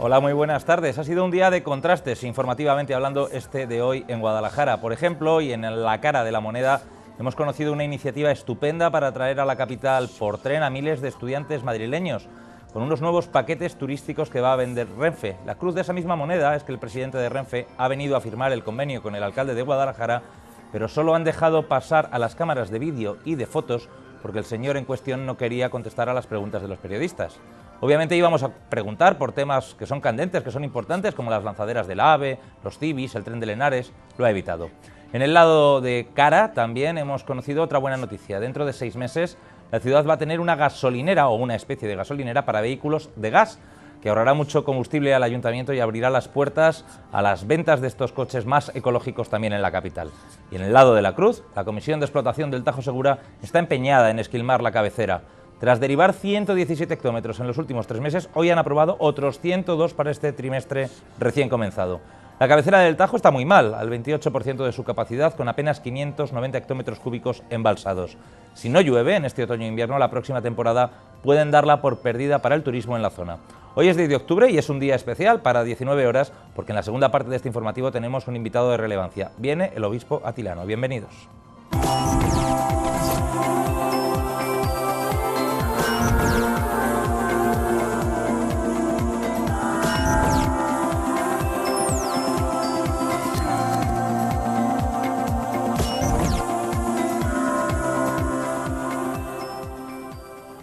Hola, muy buenas tardes. Ha sido un día de contrastes, informativamente hablando, de hoy en Guadalajara. Por ejemplo, hoy en la cara de la moneda hemos conocido una iniciativa estupenda para traer a la capital por tren a miles de estudiantes madrileños, con unos nuevos paquetes turísticos que va a vender Renfe. La cruz de esa misma moneda es que el presidente de Renfe ha venido a firmar el convenio con el alcalde de Guadalajara, pero solo han dejado pasar a las cámaras de vídeo y de fotos porque el señor en cuestión no quería contestar a las preguntas de los periodistas. Obviamente íbamos a preguntar por temas que son candentes, que son importantes, como las lanzaderas del AVE, los Cibis, el tren de Lenares. Lo ha evitado. En el lado de cara también hemos conocido otra buena noticia. Dentro de 6 meses la ciudad va a tener una gasolinera o una especie de gasolinera para vehículos de gas, que ahorrará mucho combustible al ayuntamiento y abrirá las puertas a las ventas de estos coches más ecológicos también en la capital. Y en el lado de la cruz, la Comisión de Explotación del Tajo Segura está empeñada en esquilmar la cabecera. Tras derivar 117 hectómetros en los últimos 3 meses, hoy han aprobado otros 102 para este trimestre recién comenzado. La cabecera del Tajo está muy mal, al 28% de su capacidad, con apenas 590 hectómetros cúbicos embalsados. Si no llueve en este otoño e invierno, la próxima temporada pueden darla por perdida para el turismo en la zona. Hoy es 10 de octubre y es un día especial para 19 horas, porque en la segunda parte de este informativo tenemos un invitado de relevancia. Viene el obispo Atilano. Bienvenidos.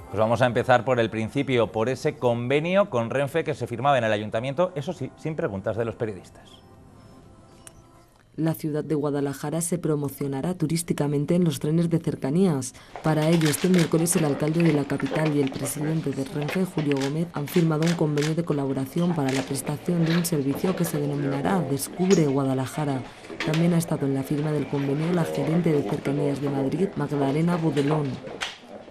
Pues vamos a empezar por el principio, por ese convenio con Renfe que se firmaba en el ayuntamiento, eso sí, sin preguntas de los periodistas. La ciudad de Guadalajara se promocionará turísticamente en los trenes de cercanías. Para ello, este miércoles el alcalde de la capital y el presidente de Renfe, Julio Gómez, han firmado un convenio de colaboración para la prestación de un servicio que se denominará Descubre Guadalajara. También ha estado en la firma del convenio la gerente de Cercanías de Madrid, Magdalena Budelón.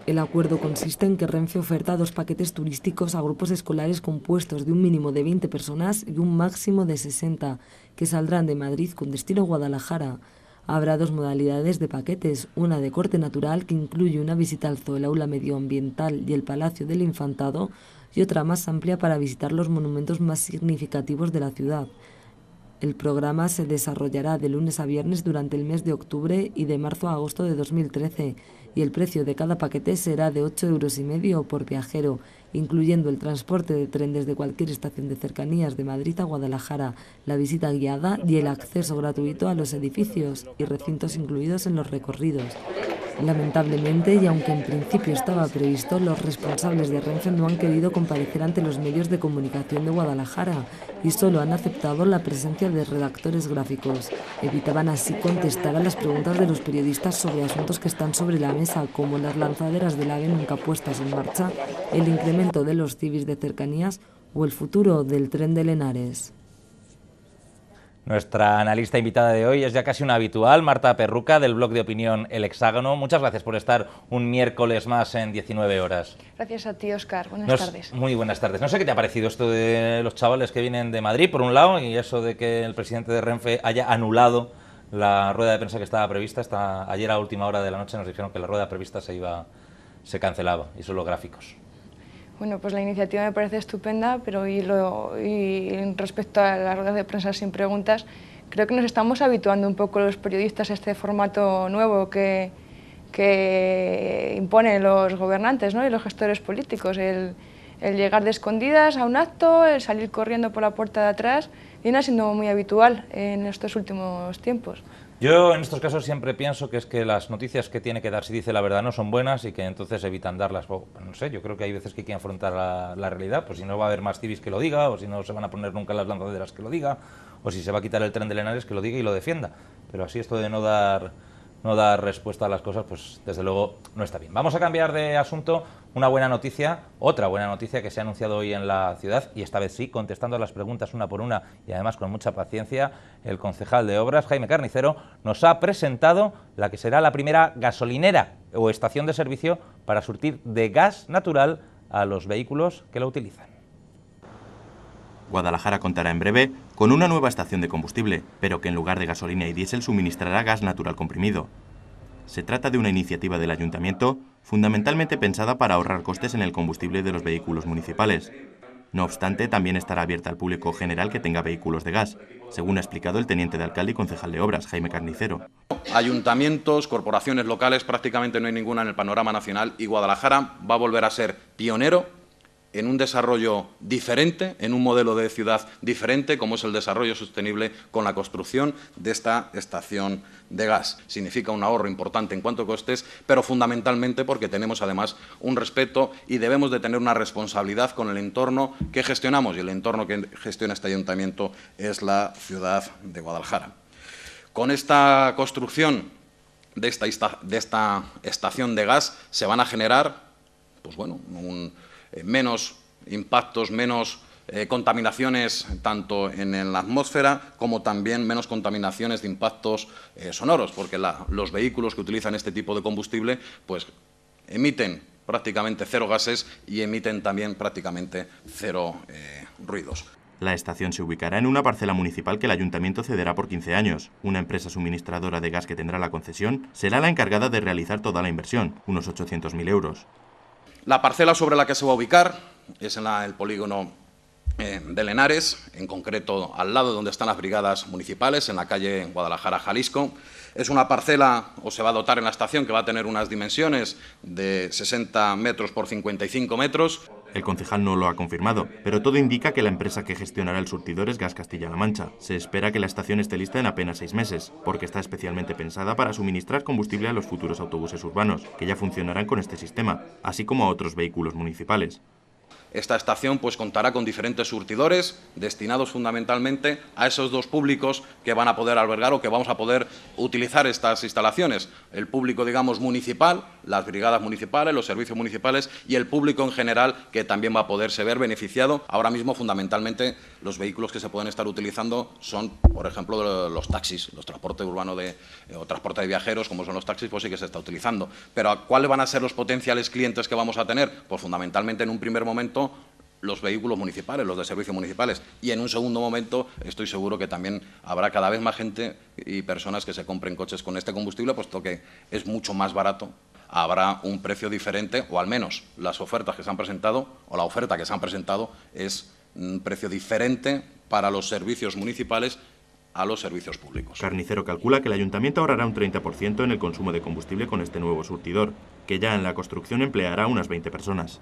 El acuerdo consiste en que Renfe oferta 2 paquetes turísticos a grupos escolares compuestos de un mínimo de 20 personas y un máximo de 60, que saldrán de Madrid con destino a Guadalajara. Habrá 2 modalidades de paquetes, una de corte natural que incluye una visita al zoo, el aula medioambiental y el Palacio del Infantado, y otra más amplia para visitar los monumentos más significativos de la ciudad. El programa se desarrollará de lunes a viernes durante el mes de octubre y de marzo a agosto de 2013, y el precio de cada paquete será de 8,5 € por viajero, incluyendo el transporte de tren desde cualquier estación de cercanías de Madrid a Guadalajara, la visita guiada y el acceso gratuito a los edificios y recintos incluidos en los recorridos. Lamentablemente, y aunque en principio estaba previsto, los responsables de Renfe no han querido comparecer ante los medios de comunicación de Guadalajara y solo han aceptado la presencia de redactores gráficos. Evitaban así contestar a las preguntas de los periodistas sobre asuntos que están sobre la mesa, como las lanzaderas del AVE nunca puestas en marcha, el incremento de los Cibis de cercanías o el futuro del tren de Lenares. Nuestra analista invitada de hoy es ya casi una habitual, Marta Perruca, del blog de opinión El Hexágono. Muchas gracias por estar un miércoles más en 19 horas. Gracias a ti, Óscar. Buenas tardes. Muy buenas tardes. No sé qué te ha parecido esto de los chavales que vienen de Madrid, por un lado, y eso de que el presidente de Renfe haya anulado la rueda de prensa que estaba prevista. Hasta ayer a última hora de la noche nos dijeron que la rueda prevista se cancelaba, y son los gráficos. Bueno, pues la iniciativa me parece estupenda, pero y respecto a las ruedas de prensa sin preguntas, creo que nos estamos habituando un poco los periodistas a este formato nuevo que imponen los gobernantes, ¿no? Y los gestores políticos, el llegar de escondidas a un acto, el salir corriendo por la puerta de atrás, viene siendo muy habitual en estos últimos tiempos. Yo en estos casos siempre pienso que es que las noticias que tiene que dar si dice la verdad no son buenas y que entonces evitan darlas. No sé, yo creo que hay veces que hay que afrontar la realidad, pues si no va a haber más Cibis que lo diga, o si no se van a poner nunca las lanzaderas que lo diga, o si se va a quitar el tren de Lenares que lo diga y lo defienda. Pero así esto de no dar respuesta a las cosas, pues desde luego no está bien. Vamos a cambiar de asunto. Una buena noticia, otra buena noticia que se ha anunciado hoy en la ciudad, y esta vez sí, contestando a las preguntas una por una y además con mucha paciencia, el concejal de Obras, Jaime Carnicero, nos ha presentado la que será la primera gasolinera o estación de servicio para surtir de gas natural a los vehículos que lo utilizan. Guadalajara contará en breve con una nueva estación de combustible, pero que en lugar de gasolina y diésel suministrará gas natural comprimido. Se trata de una iniciativa del Ayuntamiento fundamentalmente pensada para ahorrar costes en el combustible de los vehículos municipales. No obstante, también estará abierta al público general que tenga vehículos de gas, según ha explicado el teniente de alcalde y concejal de obras, Jaime Carnicero. Ayuntamientos, corporaciones locales, prácticamente no hay ninguna en el panorama nacional, y Guadalajara va a volver a ser pionero en un desarrollo diferente, en un modelo de ciudad diferente, como es el desarrollo sostenible con la construcción de esta estación de gas. Significa un ahorro importante en cuanto a costes, pero fundamentalmente porque tenemos además un respeto y debemos de tener una responsabilidad con el entorno que gestionamos, y el entorno que gestiona este ayuntamiento es la ciudad de Guadalajara. Con esta construcción de esta estación de gas se van a generar, pues bueno, menos impactos, menos contaminaciones tanto en la atmósfera como también menos contaminaciones de impactos sonoros, porque los vehículos que utilizan este tipo de combustible pues emiten prácticamente cero gases y emiten también prácticamente cero ruidos. La estación se ubicará en una parcela municipal que el ayuntamiento cederá por 15 años. Una empresa suministradora de gas que tendrá la concesión será la encargada de realizar toda la inversión, unos 800.000 euros. La parcela sobre la que se va a ubicar es en el polígono de Lenares, en concreto al lado donde están las brigadas municipales, en la calle Guadalajara, Jalisco. Es una parcela, o se va a dotar en la estación, que va a tener unas dimensiones de 60 metros por 55 metros. El concejal no lo ha confirmado, pero todo indica que la empresa que gestionará el surtidor es Gas Castilla-La Mancha. Se espera que la estación esté lista en apenas 6 meses, porque está especialmente pensada para suministrar combustible a los futuros autobuses urbanos, que ya funcionarán con este sistema, así como a otros vehículos municipales. Esta estación pues contará con diferentes surtidores destinados fundamentalmente a esos dos públicos que van a poder albergar o que vamos a poder utilizar estas instalaciones. El público, digamos, municipal, las brigadas municipales, los servicios municipales y el público en general, que también va a poderse ver beneficiado. Ahora mismo, fundamentalmente, los vehículos que se pueden estar utilizando son, por ejemplo, los taxis, los transportes urbanos o transporte de viajeros, como son los taxis, pues sí que se está utilizando. Pero ¿cuáles van a ser los potenciales clientes que vamos a tener? Pues fundamentalmente, en un primer momento, los vehículos municipales, los de servicios municipales, y en un segundo momento estoy seguro que también habrá cada vez más gente y personas que se compren coches con este combustible, puesto que es mucho más barato. Habrá un precio diferente, o al menos las ofertas que se han presentado, o la oferta que se han presentado, es un precio diferente para los servicios municipales a los servicios públicos. Carnicero calcula que el ayuntamiento ahorrará un 30% en el consumo de combustible con este nuevo surtidor, que ya en la construcción empleará unas 20 personas.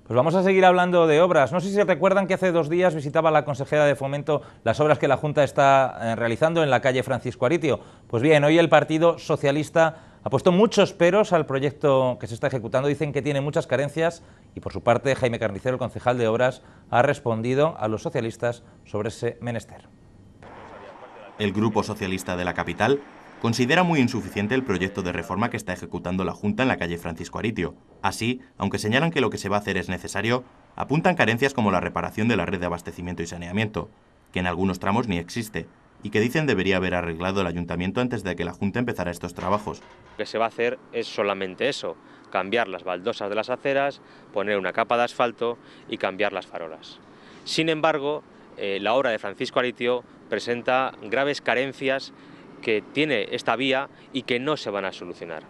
Pues vamos a seguir hablando de obras. No sé si recuerdan que hace 2 días visitaba la consejera de Fomento las obras que la Junta está realizando en la calle Francisco Aritio. Pues bien, hoy el Partido Socialista ha puesto muchos peros al proyecto que se está ejecutando. Dicen que tiene muchas carencias y, por su parte, Jaime Carnicero, el concejal de Obras, ha respondido a los socialistas sobre ese menester. El Grupo Socialista de la capital considera muy insuficiente el proyecto de reforma que está ejecutando la Junta en la calle Francisco Aritio. Así, aunque señalan que lo que se va a hacer es necesario, apuntan carencias como la reparación de la red de abastecimiento y saneamiento, que en algunos tramos ni existe, y que dicen debería haber arreglado el ayuntamiento antes de que la Junta empezara estos trabajos. Lo que se va a hacer es solamente eso, cambiar las baldosas de las aceras, poner una capa de asfalto y cambiar las farolas. Sin embargo, la obra de Francisco Aritio presenta graves carencias que tiene esta vía y que no se van a solucionar.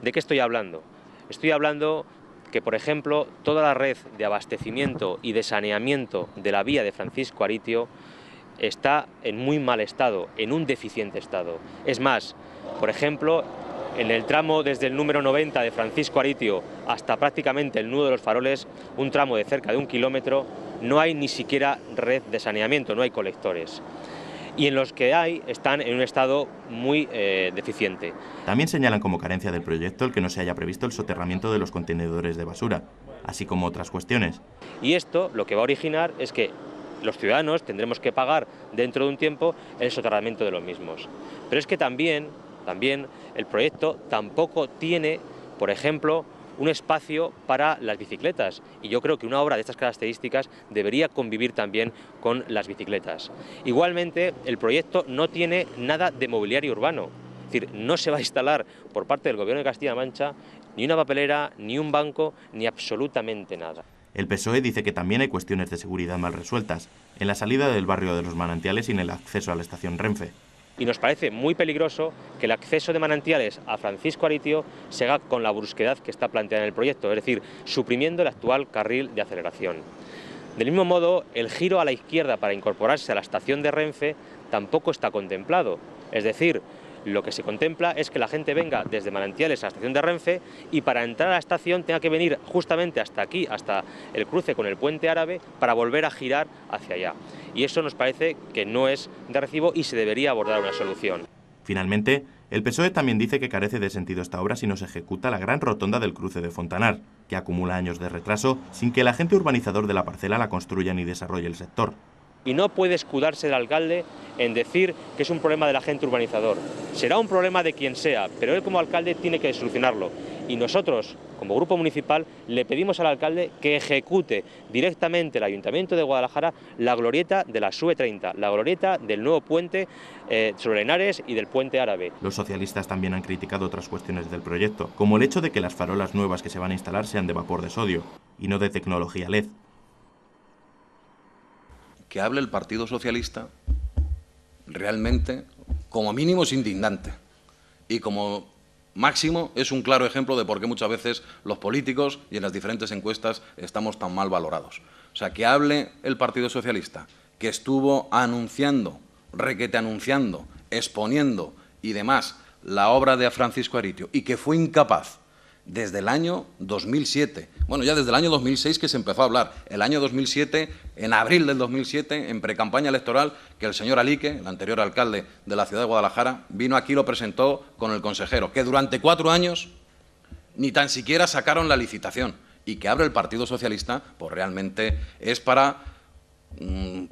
¿De qué estoy hablando? Estoy hablando que, por ejemplo, toda la red de abastecimiento y de saneamiento de la vía de Francisco Aritio está en muy mal estado, en un deficiente estado. Es más, por ejemplo, en el tramo desde el número 90 de Francisco Aritio hasta prácticamente el nudo de los faroles, un tramo de cerca de 1 kilómetro, no hay ni siquiera red de saneamiento, no hay colectores. Y en los que hay están en un estado muy deficiente. También señalan como carencia del proyecto el que no se haya previsto el soterramiento de los contenedores de basura, así como otras cuestiones. Y esto lo que va a originar es que los ciudadanos tendremos que pagar dentro de un tiempo el soterramiento de los mismos. Pero es que también el proyecto tampoco tiene, por ejemplo, un espacio para las bicicletas, y yo creo que una obra de estas características debería convivir también con las bicicletas. Igualmente, el proyecto no tiene nada de mobiliario urbano, es decir, no se va a instalar por parte del Gobierno de Castilla-La Mancha ni una papelera, ni un banco, ni absolutamente nada. El PSOE dice que también hay cuestiones de seguridad mal resueltas, en la salida del barrio de los Manantiales y en el acceso a la estación Renfe. Y nos parece muy peligroso que el acceso de Manantiales a Francisco Aritio se haga con la brusquedad que está planteada en el proyecto, es decir, suprimiendo el actual carril de aceleración. Del mismo modo, el giro a la izquierda para incorporarse a la estación de Renfe tampoco está contemplado. Es decir, lo que se contempla es que la gente venga desde Manantiales a la estación de Renfe y para entrar a la estación tenga que venir justamente hasta aquí, hasta el cruce con el puente árabe, para volver a girar hacia allá. Y eso nos parece que no es de recibo y se debería abordar una solución. Finalmente, el PSOE también dice que carece de sentido esta obra si no se ejecuta la gran rotonda del cruce de Fontanar, que acumula años de retraso sin que el agente urbanizador de la parcela la construya ni desarrolle el sector. Y no puede escudarse el alcalde en decir que es un problema del agente urbanizador. Será un problema de quien sea, pero él como alcalde tiene que solucionarlo. Y nosotros, como grupo municipal, le pedimos al alcalde que ejecute directamente el Ayuntamiento de Guadalajara la glorieta de la SUE 30, la glorieta del nuevo puente sobre Henares y del puente árabe. Los socialistas también han criticado otras cuestiones del proyecto, como el hecho de que las farolas nuevas que se van a instalar sean de vapor de sodio y no de tecnología LED. Que hable el Partido Socialista realmente, como mínimo, es indignante y como máximo es un claro ejemplo de por qué muchas veces los políticos y en las diferentes encuestas estamos tan mal valorados. O sea, que hable el Partido Socialista, que estuvo anunciando, requete anunciando, exponiendo y demás la obra de Francisco Aritio y que fue incapaz desde el año 2007, bueno, ya desde el año 2006 que se empezó a hablar, el año 2007, en abril del 2007, en precampaña electoral, que el señor Alique, el anterior alcalde de la ciudad de Guadalajara, vino aquí y lo presentó con el consejero, que durante 4 años ni tan siquiera sacaron la licitación, y que abre el Partido Socialista, pues realmente es para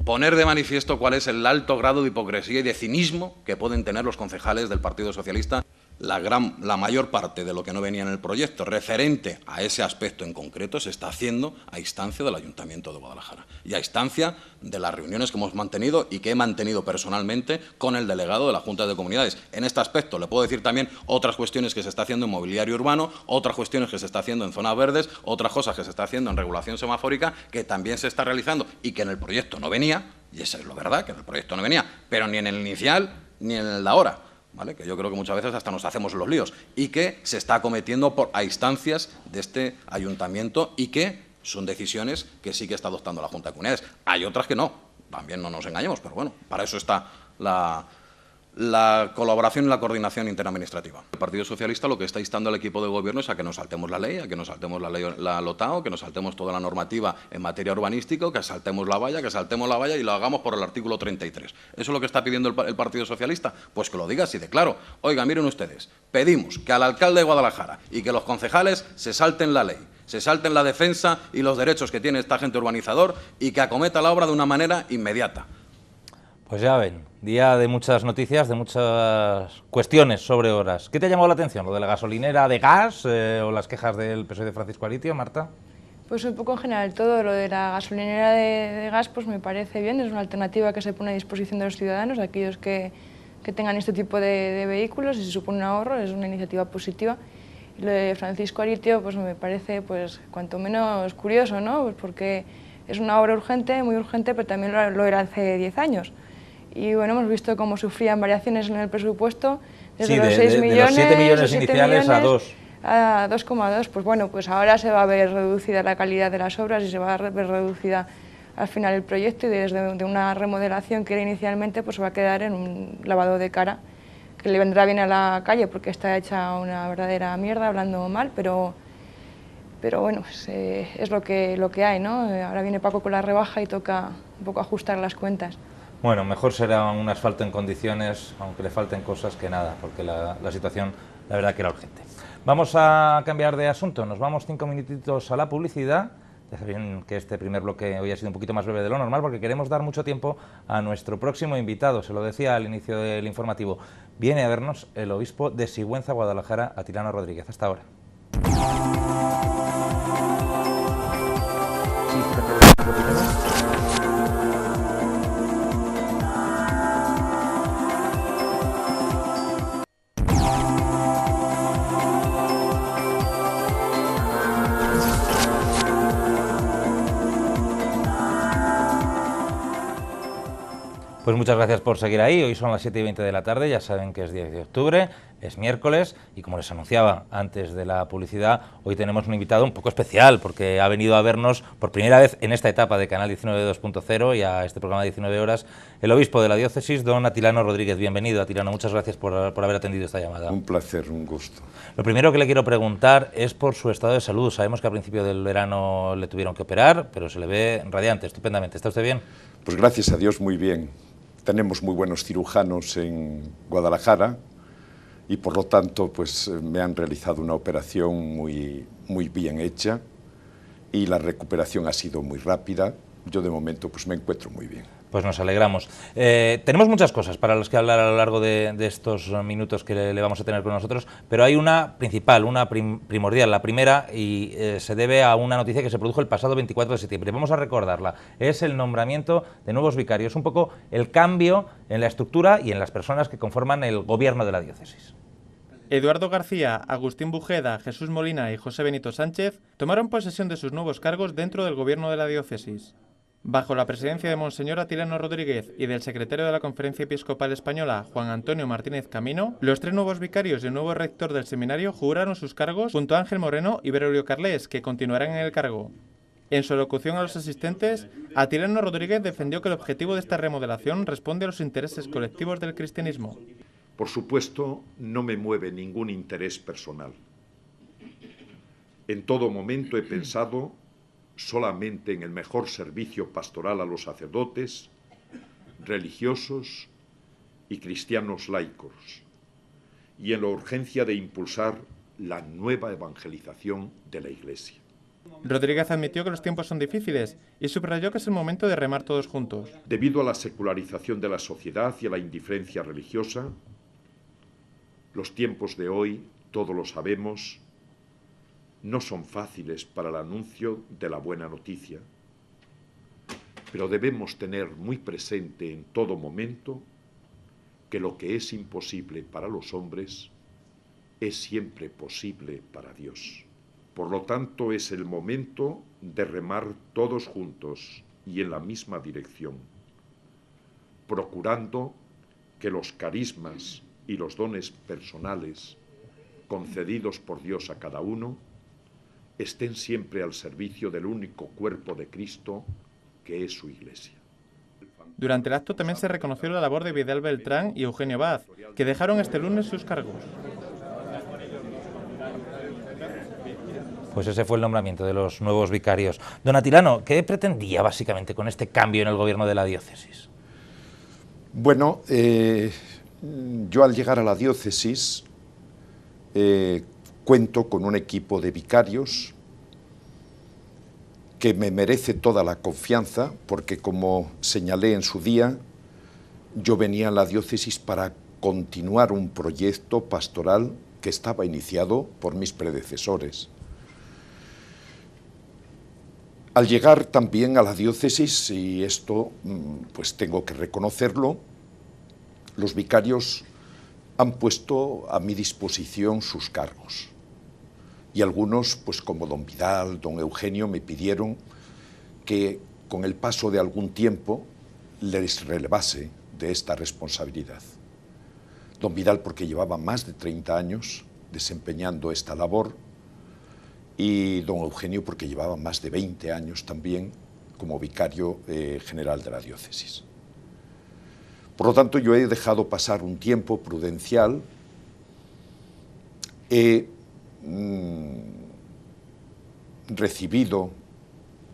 poner de manifiesto cuál es el alto grado de hipocresía y de cinismo que pueden tener los concejales del Partido Socialista. La mayor parte de lo que no venía en el proyecto referente a ese aspecto en concreto se está haciendo a instancia del Ayuntamiento de Guadalajara y a instancia de las reuniones que hemos mantenido y que he mantenido personalmente con el delegado de la Junta de Comunidades. En este aspecto le puedo decir también otras cuestiones que se está haciendo en mobiliario urbano, otras cuestiones que se está haciendo en zonas verdes, otras cosas que se está haciendo en regulación semafórica que también se está realizando y que en el proyecto no venía, y eso es lo verdad, que en el proyecto no venía, pero ni en el inicial ni en el de ahora. ¿Vale? Que yo creo que muchas veces hasta nos hacemos los líos y que se está acometiendo a instancias de este ayuntamiento y que son decisiones que sí que está adoptando la Junta de Comunidades. Hay otras que no, también no nos engañemos, pero bueno, para eso está la colaboración y la coordinación interadministrativa. El Partido Socialista lo que está instando al equipo de gobierno es a que nos saltemos la ley, a que nos saltemos la ley, la LOTAO, que nos saltemos toda la normativa en materia urbanística, que saltemos la valla y lo hagamos por el artículo 33. ¿Eso es lo que está pidiendo el Partido Socialista? Pues que lo diga así de claro. Oiga, miren ustedes, pedimos que al alcalde de Guadalajara y que los concejales se salten la ley, se salten la defensa y los derechos que tiene esta agente urbanizador y que acometa la obra de una manera inmediata. Pues ya ven, día de muchas noticias, de muchas cuestiones sobre obras. ¿Qué te ha llamado la atención? ¿Lo de la gasolinera de gas o las quejas del PSOE de Francisco Aritio, Marta? Pues un poco en general todo. Lo de la gasolinera de gas pues me parece bien, es una alternativa que se pone a disposición de los ciudadanos, de aquellos que tengan este tipo de vehículos y se supone un ahorro, es una iniciativa positiva. Y lo de Francisco Aritio pues me parece pues cuanto menos curioso, ¿no? Pues porque es una obra urgente, muy urgente, pero también lo era hace 10 años. Y bueno, hemos visto cómo sufrían variaciones en el presupuesto, desde los 6 millones, de los 7 millones iniciales a 2. A 2,2. Pues bueno, pues ahora se va a ver reducida la calidad de las obras y se va a ver reducida al final el proyecto y desde una remodelación que era inicialmente pues va a quedar en un lavado de cara que le vendrá bien a la calle porque está hecha una verdadera mierda, hablando mal, pero bueno, pues, es lo que hay, ¿no? Ahora viene Paco con la rebaja y toca un poco ajustar las cuentas. Bueno, mejor será un asfalto en condiciones, aunque le falten cosas, que nada, porque la situación, la verdad, que era urgente. Vamos a cambiar de asunto, nos vamos 5 minutitos a la publicidad. Ya saben que este primer bloque hoy ha sido un poquito más breve de lo normal, porque queremos dar mucho tiempo a nuestro próximo invitado, se lo decía al inicio del informativo. Viene a vernos el obispo de Sigüenza, Guadalajara, Atilano Rodríguez. Hasta ahora. Pues muchas gracias por seguir ahí. Hoy son las 7:20 de la tarde, ya saben que es 10 de octubre. es miércoles y como les anunciaba antes de la publicidad, hoy tenemos un invitado un poco especial porque ha venido a vernos por primera vez en esta etapa de Canal 19 2.0 y a este programa de 19 horas el obispo de la diócesis, don Atilano Rodríguez. Bienvenido, Atilano, muchas gracias por haber atendido esta llamada. Un placer, un gusto. Lo primero que le quiero preguntar es por su estado de salud. Sabemos que a principio del verano le tuvieron que operar, pero se le ve radiante, estupendamente. ¿Está usted bien? Pues gracias a Dios muy bien. Tenemos muy buenos cirujanos en Guadalajara y por lo tanto pues me han realizado una operación muy bien hecha y la recuperación ha sido muy rápida. Yo de momento pues me encuentro muy bien. Pues nos alegramos. Tenemos muchas cosas para las que hablar a lo largo de estos minutos que le vamos a tener con nosotros, pero hay una principal, una primordial, la primera, y se debe a una noticia que se produjo el pasado 24 de septiembre. Vamos a recordarla. Es el nombramiento de nuevos vicarios, un poco el cambio en la estructura y en las personas que conforman el gobierno de la diócesis. Eduardo García, Agustín Bujeda, Jesús Molina y José Benito Sánchez tomaron posesión de sus nuevos cargos dentro del gobierno de la diócesis. Bajo la presidencia de Monseñor Atilano Rodríguez y del secretario de la Conferencia Episcopal Española, Juan Antonio Martínez Camino, los tres nuevos vicarios y el nuevo rector del seminario juraron sus cargos junto a Ángel Moreno y Berolio Carles, que continuarán en el cargo. En su alocución a los asistentes, Atilano Rodríguez defendió que el objetivo de esta remodelación responde a los intereses colectivos del cristianismo. Por supuesto, no me mueve ningún interés personal. En todo momento he pensado solamente en el mejor servicio pastoral a los sacerdotes, religiosos y cristianos laicos, y en la urgencia de impulsar la nueva evangelización de la Iglesia. Rodríguez admitió que los tiempos son difíciles y subrayó que es el momento de remar todos juntos. Debido a la secularización de la sociedad y a la indiferencia religiosa, los tiempos de hoy, todos lo sabemos, no son fáciles para el anuncio de la buena noticia, pero debemos tener muy presente en todo momento que lo que es imposible para los hombres es siempre posible para Dios. Por lo tanto, es el momento de remar todos juntos y en la misma dirección, procurando que los carismas y los dones personales concedidos por Dios a cada uno estén siempre al servicio del único cuerpo de Cristo, que es su Iglesia. Durante el acto también se reconoció la labor de Vidal Beltrán y Eugenio Baz, que dejaron este lunes sus cargos. Pues ese fue el nombramiento de los nuevos vicarios. Don Atilano, ¿qué pretendía básicamente con este cambio en el gobierno de la diócesis? Bueno, yo al llegar a la diócesis cuento con un equipo de vicarios que me merece toda la confianza, porque como señalé en su día, yo venía a la diócesis para continuar un proyecto pastoral que estaba iniciado por mis predecesores. Al llegar también a la diócesis, y esto pues tengo que reconocerlo, los vicarios han puesto a mi disposición sus cargos. Y algunos, pues como don Vidal, don Eugenio, me pidieron que con el paso de algún tiempo les relevase de esta responsabilidad. Don Vidal porque llevaba más de 30 años desempeñando esta labor y don Eugenio porque llevaba más de 20 años también como vicario general de la diócesis. Por lo tanto, yo he dejado pasar un tiempo prudencial, he recibido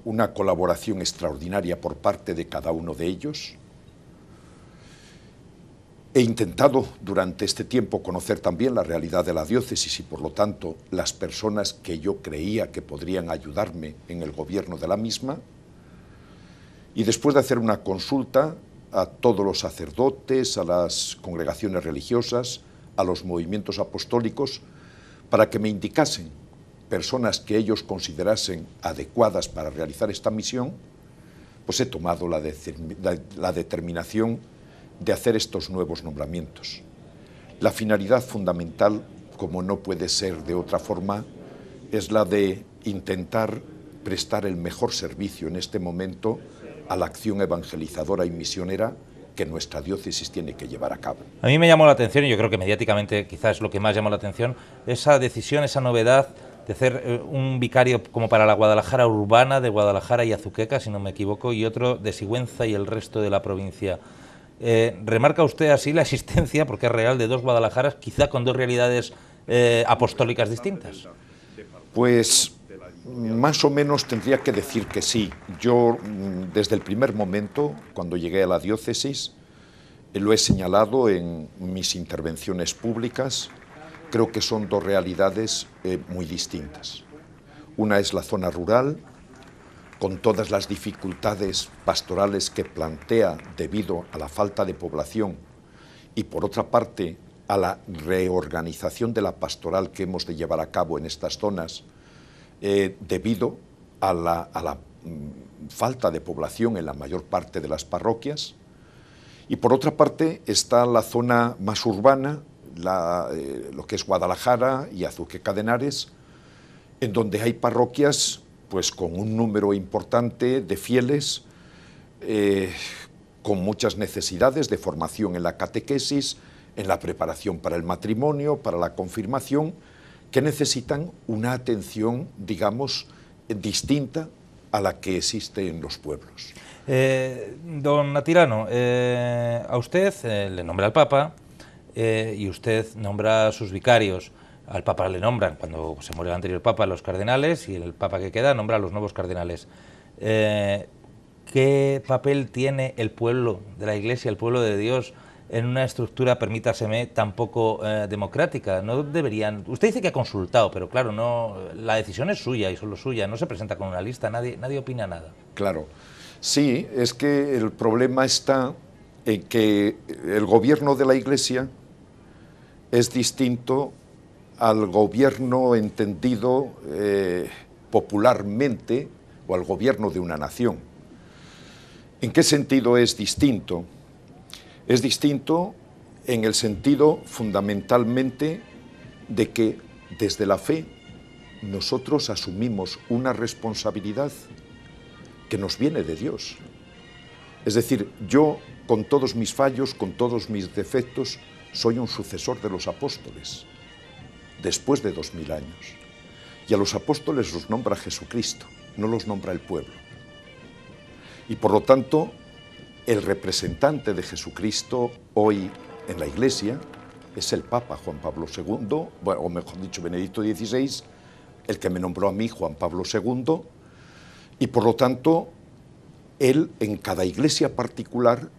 una colaboración extraordinaria por parte de cada uno de ellos. He intentado durante este tiempo conocer también la realidad de la diócesis y por lo tanto las personas que yo creía que podrían ayudarme en el gobierno de la misma. Y después de hacer una consulta a todos los sacerdotes, a las congregaciones religiosas, a los movimientos apostólicos, para que me indicasen personas que ellos considerasen adecuadas para realizar esta misión, pues he tomado la determinación de hacer estos nuevos nombramientos. La finalidad fundamental, como no puede ser de otra forma, es la de intentar prestar el mejor servicio en este momento a la acción evangelizadora y misionera que nuestra diócesis tiene que llevar a cabo. A mí me llamó la atención, y yo creo que mediáticamente quizás es lo que más llamó la atención, esa decisión, esa novedad de hacer un vicario como para la Guadalajara urbana, de Guadalajara y Azuqueca, si no me equivoco, y otro de Sigüenza y el resto de la provincia. ¿Remarca usted así la existencia, porque es real, de dos Guadalajaras, quizá con dos realidades apostólicas distintas? Pues más o menos tendría que decir que sí. Yo, desde el primer momento, cuando llegué a la diócesis, lo he señalado en mis intervenciones públicas, creo que son dos realidades muy distintas. Una es la zona rural, con todas las dificultades pastorales que plantea debido a la falta de población, y por otra parte, a la reorganización de la pastoral que hemos de llevar a cabo en estas zonas, debido a la falta de población en la mayor parte de las parroquias. Y por otra parte está la zona más urbana, lo que es Guadalajara y Azuqueca de Henares, en donde hay parroquias pues con un número importante de fieles, con muchas necesidades de formación en la catequesis, en la preparación para el matrimonio, para la confirmación, que necesitan una atención, digamos, distinta a la que existe en los pueblos. Don Atirano, a usted le nombra al Papa y usted nombra a sus vicarios. Al Papa le nombran, cuando se muere el anterior Papa, los cardenales, y el Papa que queda nombra a los nuevos cardenales. ¿Qué papel tiene el pueblo de la Iglesia, el pueblo de Dios, en una estructura, permítaseme, tan poco democrática? No deberían... Usted dice que ha consultado, pero claro, no, la decisión es suya y solo suya, no se presenta con una lista, nadie opina nada. Claro, sí, es que el problema está en que el gobierno de la Iglesia es distinto al gobierno entendido popularmente, o al gobierno de una nación. ¿En qué sentido es distinto? Es distinto en el sentido fundamentalmente de que desde la fe nosotros asumimos una responsabilidad que nos viene de Dios. Es decir, yo con todos mis fallos, con todos mis defectos, soy un sucesor de los apóstoles, después de 2000 años. Y a los apóstoles los nombra Jesucristo, no los nombra el pueblo. Y por lo tanto, el representante de Jesucristo hoy en la Iglesia es el Papa Juan Pablo II, bueno, o mejor dicho, Benedicto XVI, el que me nombró a mí, Juan Pablo II, y por lo tanto, él en cada iglesia particular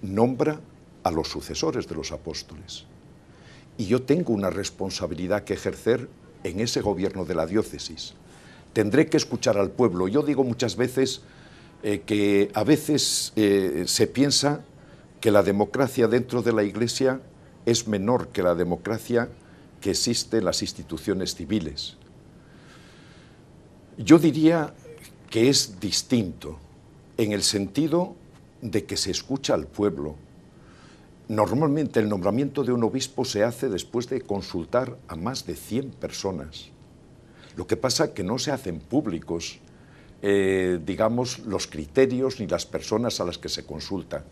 nombra a los sucesores de los apóstoles. Y yo tengo una responsabilidad que ejercer en ese gobierno de la diócesis. Tendré que escuchar al pueblo. Yo digo muchas veces que a veces se piensa que la democracia dentro de la Iglesia es menor que la democracia que existe en las instituciones civiles. Yo diría que es distinto en el sentido de que se escucha al pueblo. Normalmente el nombramiento de un obispo se hace después de consultar a más de 100 personas. Lo que pasa es que no se hacen públicos digamos, los criterios ni las personas a las que se consulta.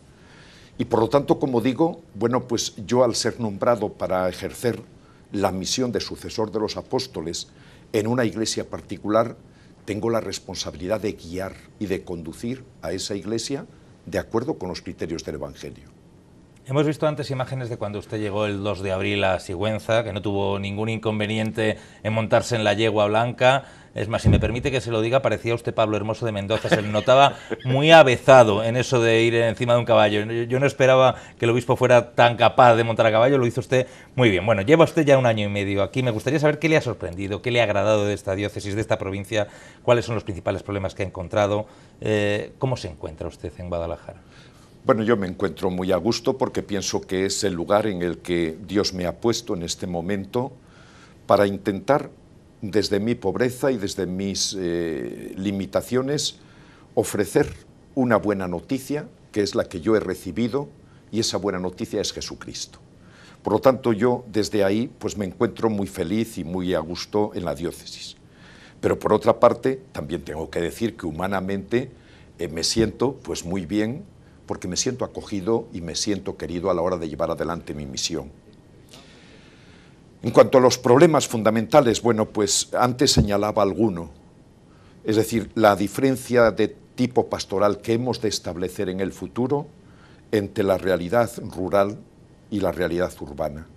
Y por lo tanto, como digo, bueno, pues yo al ser nombrado para ejercer la misión de sucesor de los apóstoles en una iglesia particular, tengo la responsabilidad de guiar y de conducir a esa iglesia de acuerdo con los criterios del Evangelio. Hemos visto antes imágenes de cuando usted llegó el 2 de abril a Sigüenza, que no tuvo ningún inconveniente en montarse en la yegua blanca. Es más, si me permite que se lo diga, parecía usted Pablo Hermoso de Mendoza, se le notaba muy avezado en eso de ir encima de un caballo. Yo no esperaba que el obispo fuera tan capaz de montar a caballo, lo hizo usted muy bien. Bueno, lleva usted ya 1 año y medio aquí, me gustaría saber qué le ha sorprendido, qué le ha agradado de esta diócesis, de esta provincia, cuáles son los principales problemas que ha encontrado, cómo se encuentra usted en Guadalajara. Bueno, yo me encuentro muy a gusto porque pienso que es el lugar en el que Dios me ha puesto en este momento para intentar, desde mi pobreza y desde mis limitaciones, ofrecer una buena noticia, que es la que yo he recibido, y esa buena noticia es Jesucristo. Por lo tanto, yo desde ahí pues me encuentro muy feliz y muy a gusto en la diócesis. Pero por otra parte, también tengo que decir que humanamente me siento pues muy bien, porque me siento acogido y me siento querido a la hora de llevar adelante mi misión. En cuanto a los problemas fundamentales, bueno, pues antes señalaba alguno, es decir, la diferencia de tipo pastoral que hemos de establecer en el futuro entre la realidad rural y la realidad urbana.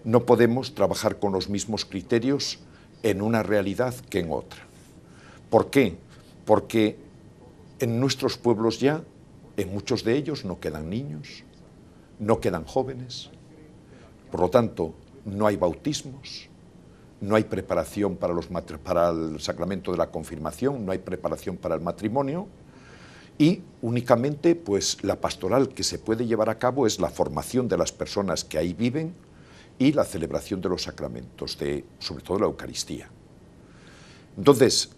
No podemos trabajar con los mismos criterios en una realidad que en otra. ¿Por qué? Porque en nuestros pueblos ya, en muchos de ellos, no quedan niños, no quedan jóvenes, por lo tanto, no hay bautismos, no hay preparación para el sacramento de la confirmación, no hay preparación para el matrimonio, y únicamente pues, la pastoral que se puede llevar a cabo es la formación de las personas que ahí viven y la celebración de los sacramentos, sobre todo la Eucaristía. Entonces,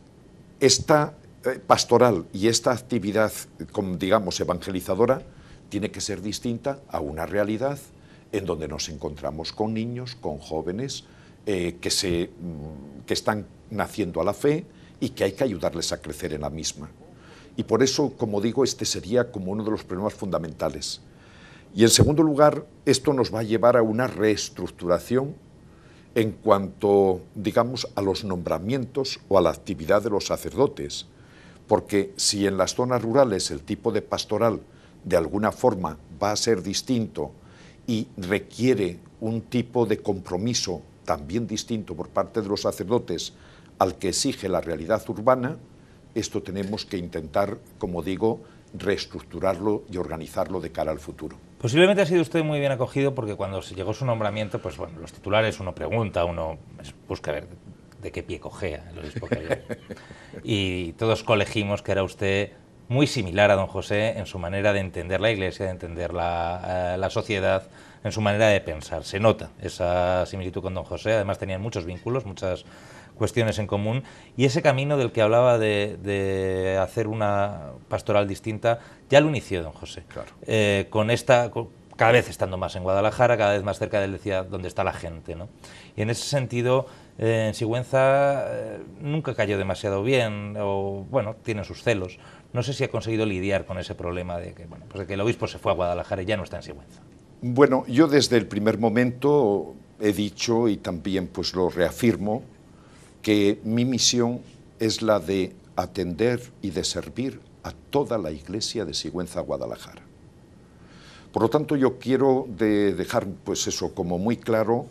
esta pastoral y esta actividad, digamos, evangelizadora, tiene que ser distinta a una realidad en donde nos encontramos con niños, con jóvenes que están naciendo a la fe y que hay que ayudarles a crecer en la misma. Y por eso, como digo, este sería como uno de los problemas fundamentales. Y en segundo lugar, esto nos va a llevar a una reestructuración en cuanto, digamos, a los nombramientos o a la actividad de los sacerdotes, porque si en las zonas rurales el tipo de pastoral de alguna forma va a ser distinto y requiere un tipo de compromiso también distinto por parte de los sacerdotes al que exige la realidad urbana, esto tenemos que intentar, como digo, reestructurarlo y organizarlo de cara al futuro. Posiblemente ha sido usted muy bien acogido porque cuando se llegó su nombramiento, pues bueno, los titulares uno pregunta, uno busca ver de qué pie cojea el obispo que había. Y todos colegimos que era usted muy similar a don José en su manera de entender la Iglesia, de entender la sociedad, en su manera de pensar. Se nota esa similitud con don José, además tenían muchos vínculos, muchas cuestiones en común, y ese camino del que hablaba de hacer una pastoral distinta, ya lo inició don José. Claro. Cada vez estando más en Guadalajara, cada vez más cerca de él, decía, donde está la gente, ¿no? Y en ese sentido, en Sigüenza nunca cayó demasiado bien, o bueno, tiene sus celos. No sé si ha conseguido lidiar con ese problema de que, bueno, pues de que el obispo se fue a Guadalajara y ya no está en Sigüenza. Bueno, yo desde el primer momento he dicho, y también pues lo reafirmo, que mi misión es la de atender y de servir a toda la Iglesia de Sigüenza, Guadalajara. Por lo tanto, yo quiero dejar pues eso como muy claro,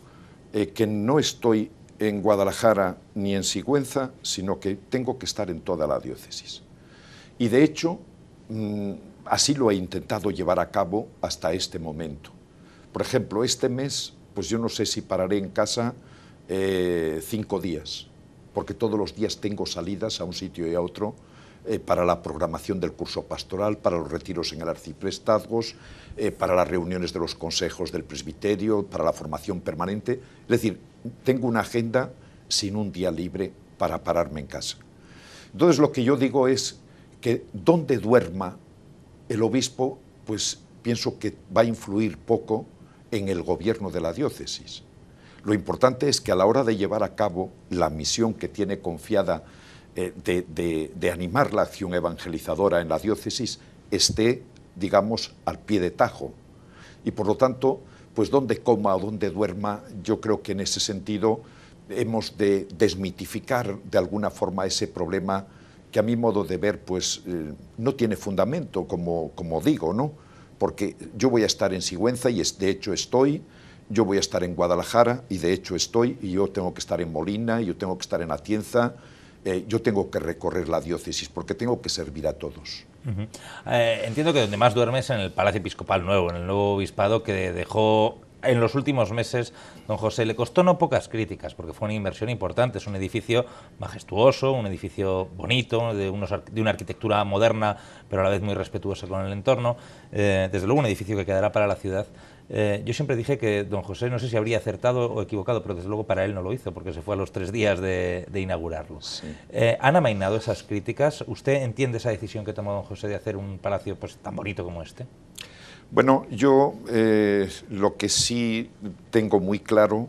que no estoy en Guadalajara ni en Sigüenza, sino que tengo que estar en toda la diócesis. Y de hecho, así lo he intentado llevar a cabo hasta este momento. Por ejemplo, este mes, pues yo no sé si pararé en casa 5 días, porque todos los días tengo salidas a un sitio y a otro para la programación del curso pastoral, para los retiros en el arciprestazgos, para las reuniones de los consejos del presbiterio, para la formación permanente. Es decir, tengo una agenda sin un día libre para pararme en casa. Entonces lo que yo digo es que donde duerma el obispo, pues pienso que va a influir poco en el gobierno de la diócesis. Lo importante es que a la hora de llevar a cabo la misión que tiene confiada de animar la acción evangelizadora en la diócesis esté, digamos, al pie de tajo. Y por lo tanto, pues donde coma o donde duerma, yo creo que en ese sentido hemos de desmitificar de alguna forma ese problema que a mi modo de ver pues no tiene fundamento, como digo, ¿no? Porque yo voy a estar en Sigüenza y de hecho estoy, yo voy a estar en Guadalajara y de hecho estoy, y yo tengo que estar en Molina, yo tengo que estar en Atienza, yo tengo que recorrer la diócesis porque tengo que servir a todos. Entiendo que donde más duermes es en el Palacio Episcopal Nuevo, en el nuevo obispado que dejó en los últimos meses don José. Le costó no pocas críticas porque fue una inversión importante, es un edificio majestuoso, un edificio bonito, de una arquitectura moderna pero a la vez muy respetuosa con el entorno, desde luego un edificio que quedará para la ciudad. Yo siempre dije que don José, no sé si habría acertado o equivocado, pero desde luego para él no lo hizo, porque se fue a los 3 días de inaugurarlo. Sí. ¿Han amainado esas críticas? ¿Usted entiende esa decisión que tomó don José de hacer un palacio pues, tan bonito como este? Bueno, yo lo que sí tengo muy claro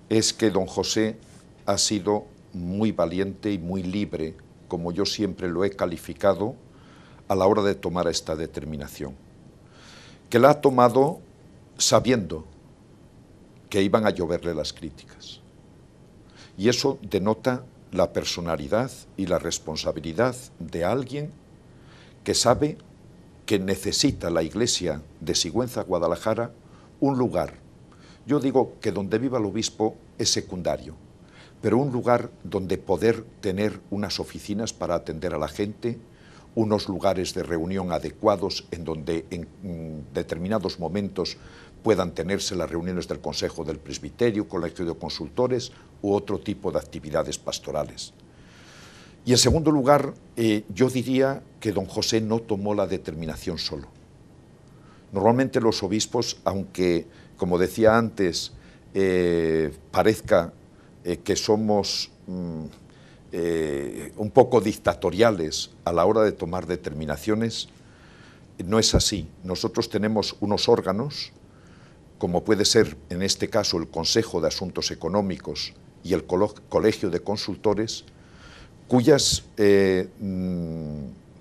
es que don José ha sido muy valiente y muy libre, como yo siempre lo he calificado, a la hora de tomar esta determinación, que la ha tomado sabiendo que iban a lloverle las críticas. Y eso denota la personalidad y la responsabilidad de alguien que sabe que necesita la iglesia de Sigüenza, Guadalajara, un lugar. Yo digo que donde viva el obispo es secundario, pero un lugar donde poder tener unas oficinas para atender a la gente, unos lugares de reunión adecuados en donde en determinados momentos puedan tenerse las reuniones del Consejo del Presbiterio, Colegio de Consultores u otro tipo de actividades pastorales. Y en segundo lugar, yo diría que don José no tomó la determinación solo. Normalmente los obispos, aunque, como decía antes, parezca que somos un poco dictatoriales a la hora de tomar determinaciones, no es así. Nosotros tenemos unos órganos, como puede ser en este caso el Consejo de Asuntos Económicos y el Colegio de Consultores, cuyas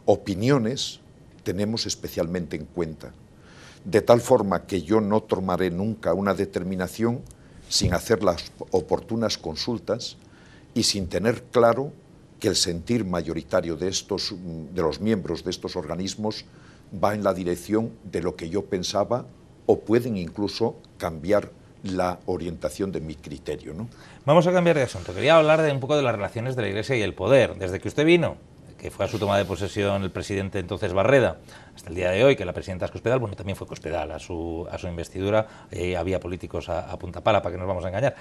opiniones tenemos especialmente en cuenta, de tal forma que yo no tomaré nunca una determinación sin hacer las oportunas consultas y sin tener claro que el sentir mayoritario de los miembros de estos organismos va en la dirección de lo que yo pensaba, o pueden incluso cambiar la orientación de mi criterio, ¿no? Vamos a cambiar de asunto. Quería hablar un poco de las relaciones de la Iglesia y el poder. Desde que usted vino, que fue a su toma de posesión el presidente entonces Barreda, hasta el día de hoy, que la presidenta es Cospedal, bueno, también fue Cospedal a su investidura, había políticos a punta pala, para que nos vamos a engañar,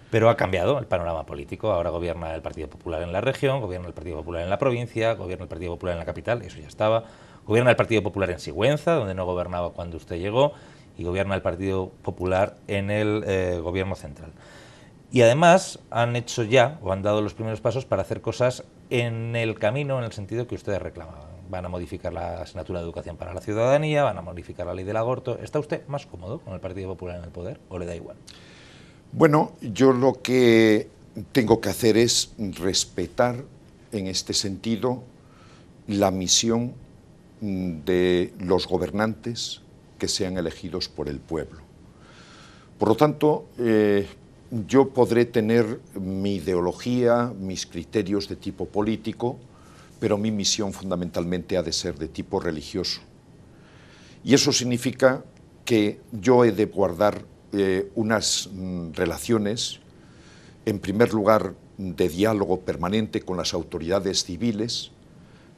pero ha cambiado el panorama político. Ahora gobierna el Partido Popular en la región, gobierna el Partido Popular en la provincia, gobierna el Partido Popular en la capital, eso ya estaba, gobierna el Partido Popular en Sigüenza, donde no gobernaba cuando usted llegó, y gobierna el Partido Popular en el gobierno central. Y además han hecho ya, o han dado los primeros pasos para hacer cosas en el camino, en el sentido que ustedes reclamaban. Van a modificar la asignatura de educación para la ciudadanía, van a modificar la ley del aborto. ¿Está usted más cómodo con el Partido Popular en el poder o le da igual? Bueno, yo lo que tengo que hacer es respetar en este sentido la misión de los gobernantes que sean elegidos por el pueblo. Por lo tanto, yo podré tener mi ideología, mis criterios de tipo político, pero mi misión fundamentalmente ha de ser de tipo religioso. Y eso significa que yo he de guardar unas relaciones, en primer lugar, de diálogo permanente con las autoridades civiles,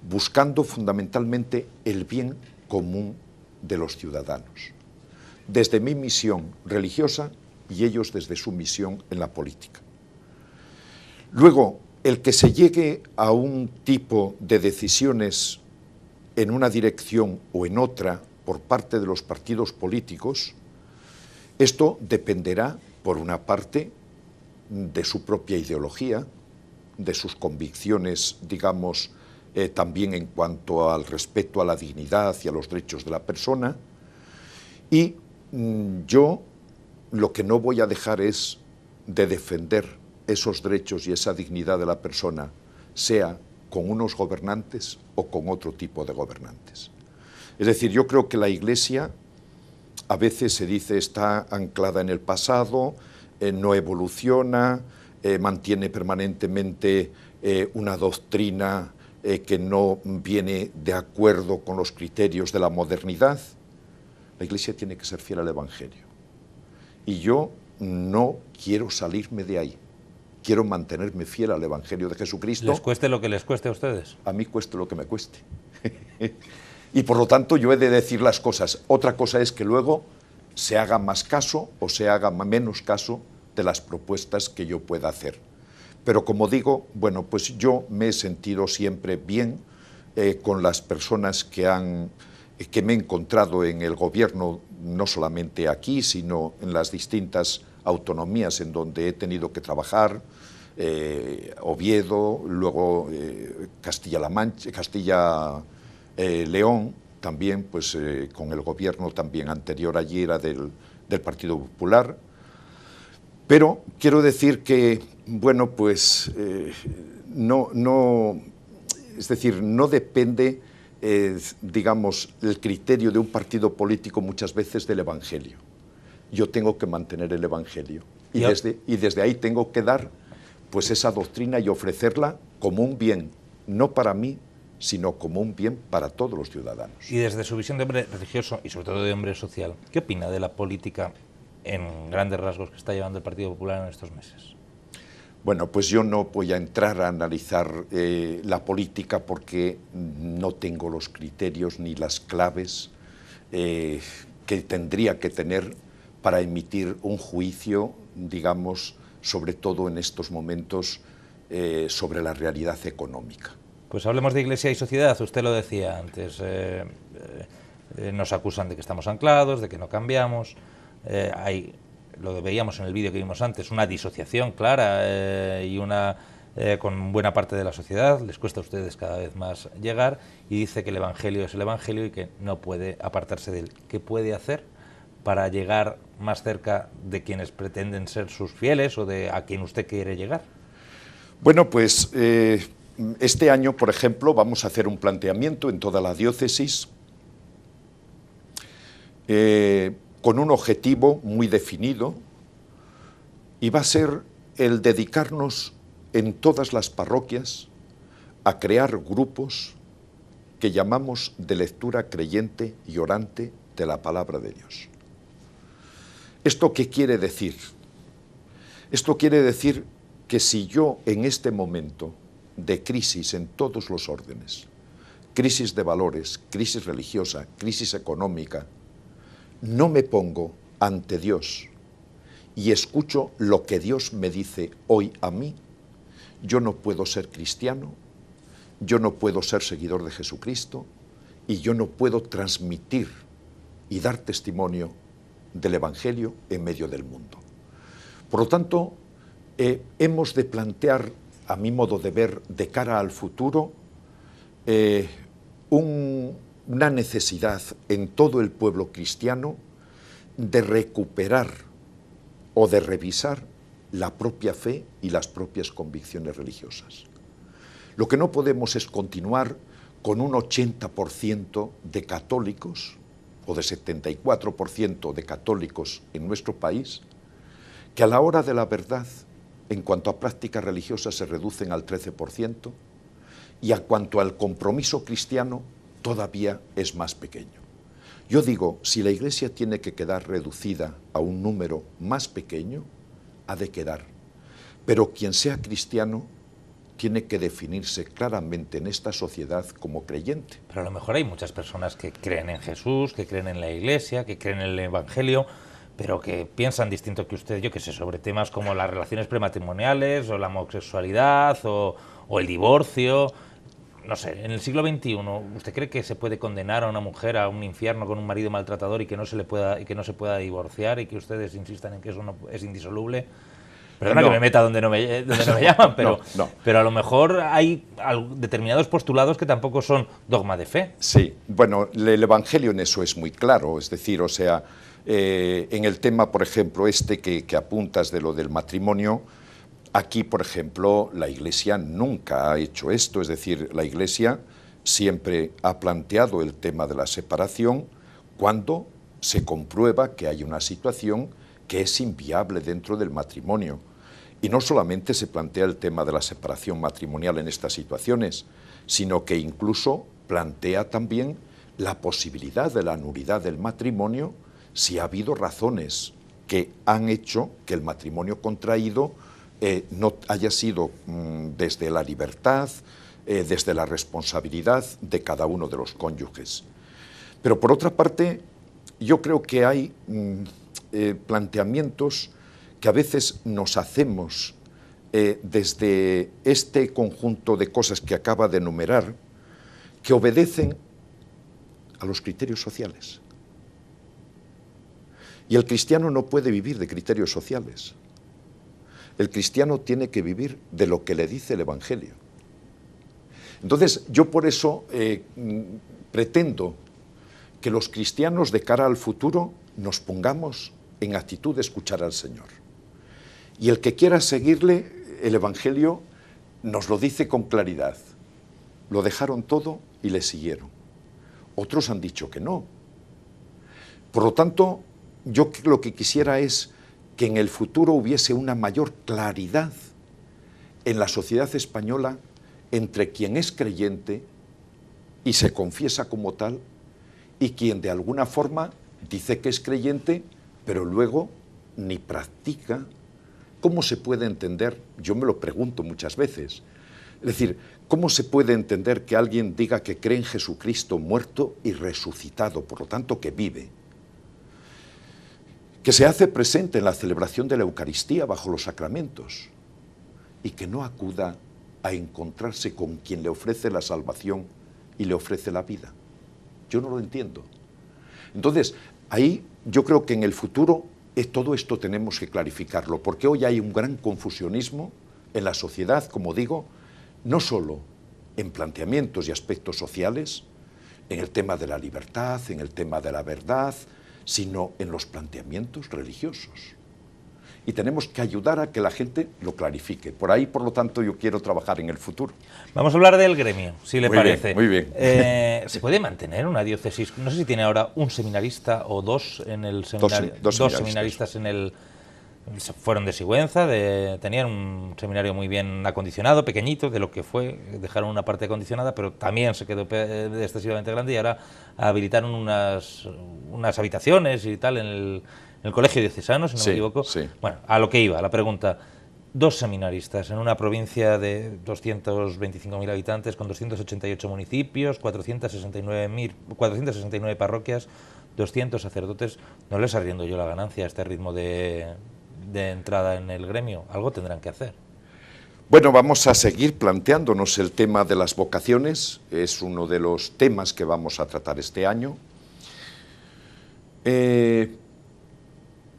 buscando fundamentalmente el bien común de los ciudadanos, desde mi misión religiosa y ellos desde su misión en la política. Luego, el que se llegue a un tipo de decisiones en una dirección o en otra por parte de los partidos políticos, esto dependerá, por una parte, de su propia ideología, de sus convicciones, digamos, también en cuanto al respeto a la dignidad y a los derechos de la persona, y yo lo que no voy a dejar es de defender esos derechos y esa dignidad de la persona, sea con unos gobernantes o con otro tipo de gobernantes. Es decir, yo creo que la Iglesia a veces se dice está anclada en el pasado, no evoluciona, mantiene permanentemente una doctrina que no viene de acuerdo con los criterios de la modernidad. La Iglesia tiene que ser fiel al Evangelio. Y yo no quiero salirme de ahí. Quiero mantenerme fiel al Evangelio de Jesucristo. ¿Les cueste lo que les cueste a ustedes? A mí cueste lo que me cueste. Y por lo tanto yo he de decir las cosas. Otra cosa es que luego se haga más caso o se haga menos caso de las propuestas que yo pueda hacer. Pero como digo, bueno, pues yo me he sentido siempre bien con las personas que me he encontrado en el gobierno, no solamente aquí, sino en las distintas autonomías en donde he tenido que trabajar, Oviedo, luego Castilla-La Mancha, León, también pues con el gobierno también anterior allí era del Partido Popular. Pero quiero decir que, bueno, pues es decir, no depende digamos, el criterio de un partido político muchas veces del Evangelio. Yo tengo que mantener el Evangelio y desde ahí tengo que dar pues esa doctrina y ofrecerla como un bien, no para mí, sino como un bien para todos los ciudadanos. Y desde su visión de hombre religioso y sobre todo de hombre social, ¿qué opina de la política en grandes rasgos que está llevando el Partido Popular en estos meses? Bueno, pues yo no voy a entrar a analizar la política porque no tengo los criterios ni las claves que tendría que tener para emitir un juicio, digamos, sobre todo en estos momentos, sobre la realidad económica. Pues hablemos de Iglesia y sociedad, usted lo decía antes, nos acusan de que estamos anclados, de que no cambiamos, lo veíamos en el vídeo que vimos antes, una disociación clara y con buena parte de la sociedad, les cuesta a ustedes cada vez más llegar, y dice que el Evangelio es el Evangelio y que no puede apartarse de él. ¿Qué puede hacer para llegar más cerca de quienes pretenden ser sus fieles o de a quien usted quiere llegar? Bueno, pues este año, por ejemplo, vamos a hacer un planteamiento en toda la diócesis con un objetivo muy definido, y va a ser el dedicarnos en todas las parroquias a crear grupos que llamamos de lectura creyente y orante de la palabra de Dios. ¿Esto qué quiere decir? Esto quiere decir que si yo en este momento de crisis en todos los órdenes, crisis de valores, crisis religiosa, crisis económica, no me pongo ante Dios y escucho lo que Dios me dice hoy a mí, yo no puedo ser cristiano, yo no puedo ser seguidor de Jesucristo y yo no puedo transmitir y dar testimonio del Evangelio en medio del mundo. Por lo tanto, hemos de plantear, a mi modo de ver, de cara al futuro, una necesidad en todo el pueblo cristiano de recuperar o de revisar la propia fe y las propias convicciones religiosas. Lo que no podemos es continuar con un 80% de católicos o de 74% de católicos en nuestro país, que a la hora de la verdad, en cuanto a prácticas religiosas, se reducen al 13%, y en cuanto al compromiso cristiano, todavía es más pequeño. Yo digo, si la Iglesia tiene que quedar reducida a un número más pequeño, ha de quedar. Pero quien sea cristiano tiene que definirse claramente en esta sociedad como creyente. Pero a lo mejor hay muchas personas que creen en Jesús, que creen en la Iglesia, que creen en el Evangelio, pero que piensan distinto que usted, yo qué sé, sobre temas como las relaciones prematrimoniales, o la homosexualidad, o el divorcio. No sé, en el siglo XXI, ¿usted cree que se puede condenar a una mujer a un infierno con un marido maltratador y que no se pueda divorciar, y que ustedes insistan en que eso no es indisoluble? Perdona que me meta donde no me llaman, pero, pero a lo mejor hay determinados postulados que tampoco son dogma de fe. Sí, bueno, el Evangelio en eso es muy claro, es decir, o sea, en el tema, por ejemplo, que apuntas de lo del matrimonio, aquí, por ejemplo, la Iglesia nunca ha hecho esto, es decir, la Iglesia siempre ha planteado el tema de la separación cuando se comprueba que hay una situación que es inviable dentro del matrimonio. Y no solamente se plantea el tema de la separación matrimonial en estas situaciones, sino que incluso plantea también la posibilidad de la nulidad del matrimonio si ha habido razones que han hecho que el matrimonio contraído no haya sido desde la libertad, desde la responsabilidad de cada uno de los cónyuges. Pero por otra parte, yo creo que hay planteamientos que a veces nos hacemos desde este conjunto de cosas que acaba de enumerar, que obedecen a los criterios sociales. Y el cristiano no puede vivir de criterios sociales. El cristiano tiene que vivir de lo que le dice el Evangelio. Entonces, yo por eso pretendo que los cristianos de cara al futuro nos pongamos en actitud de escuchar al Señor. Y el que quiera seguirle, el Evangelio nos lo dice con claridad. Lo dejaron todo y le siguieron. otros han dicho que no. Por lo tanto, yo lo que quisiera es que en el futuro hubiese una mayor claridad en la sociedad española entre quien es creyente y se confiesa como tal y quien de alguna forma dice que es creyente, pero luego ni practica. ¿Cómo se puede entender? Yo me lo pregunto muchas veces. Es decir, ¿cómo se puede entender que alguien diga que cree en Jesucristo muerto y resucitado, por lo tanto que vive? Que se hace presente en la celebración de la Eucaristía bajo los sacramentos y que no acuda a encontrarse con quien le ofrece la salvación y le ofrece la vida. Yo no lo entiendo. Entonces, ahí yo creo que en el futuro todo esto tenemos que clarificarlo, porque hoy hay un gran confusionismo en la sociedad, como digo, no solo en planteamientos y aspectos sociales, en el tema de la libertad, en el tema de la verdad, sino en los planteamientos religiosos. Y tenemos que ayudar a que la gente lo clarifique. Por ahí, por lo tanto, yo quiero trabajar en el futuro. Vamos a hablar del gremio, si le parece. Muy bien. ¿Se puede mantener una diócesis? No sé si tiene ahora un seminarista o dos en el seminario. Dos seminaristas en el... Fueron de Sigüenza, tenían un seminario muy bien acondicionado, pequeñito, de lo que fue, dejaron una parte acondicionada, pero también se quedó excesivamente grande y ahora habilitaron unas habitaciones y tal en el colegio diocesano, si no me equivoco. Sí. Bueno, a lo que iba, la pregunta. Dos seminaristas en una provincia de 225.000 habitantes, con 288 municipios, 469 parroquias, 200 sacerdotes. ¿No les arriendo yo la ganancia a este ritmo de entrada en el gremio? Algo tendrán que hacer. Bueno, vamos a seguir planteándonos el tema de las vocaciones. Es uno de los temas que vamos a tratar este año.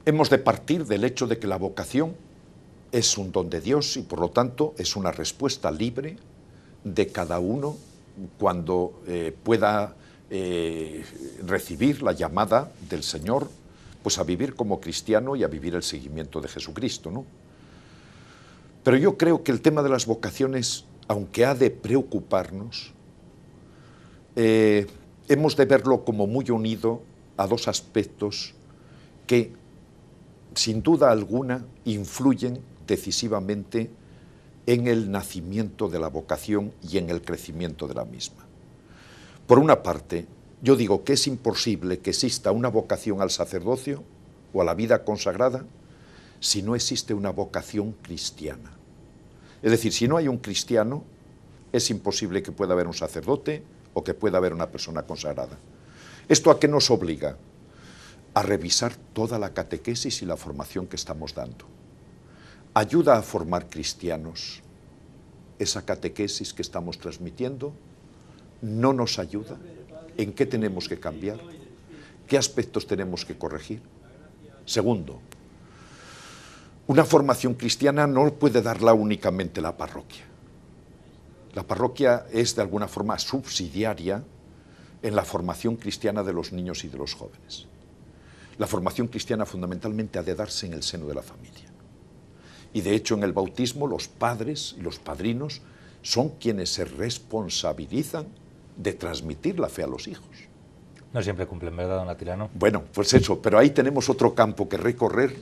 Hemos de partir del hecho de que la vocación es un don de Dios y por lo tanto es una respuesta libre de cada uno cuando pueda recibir la llamada del Señor, pues a vivir como cristiano y a vivir el seguimiento de Jesucristo, ¿no? Pero yo creo que el tema de las vocaciones, aunque ha de preocuparnos, hemos de verlo como muy unido a dos aspectos que, sin duda alguna, influyen decisivamente en el nacimiento de la vocación y en el crecimiento de la misma. Por una parte, yo digo que es imposible que exista una vocación al sacerdocio o a la vida consagrada si no existe una vocación cristiana. Es decir, si no hay un cristiano, es imposible que pueda haber un sacerdote o que pueda haber una persona consagrada. ¿Esto a qué nos obliga? A revisar toda la catequesis y la formación que estamos dando. ¿Ayuda a formar cristianos esa catequesis que estamos transmitiendo? ¿No nos ayuda? ¿En qué tenemos que cambiar? ¿Qué aspectos tenemos que corregir? Segundo, una formación cristiana no puede darla únicamente la parroquia. La parroquia es de alguna forma subsidiaria en la formación cristiana de los niños y de los jóvenes. La formación cristiana fundamentalmente ha de darse en el seno de la familia. Y de hecho en el bautismo los padres y los padrinos son quienes se responsabilizan de transmitir la fe a los hijos. No siempre cumplen, ¿verdad, don Atilano? Bueno, pues eso, pero ahí tenemos otro campo que recorrer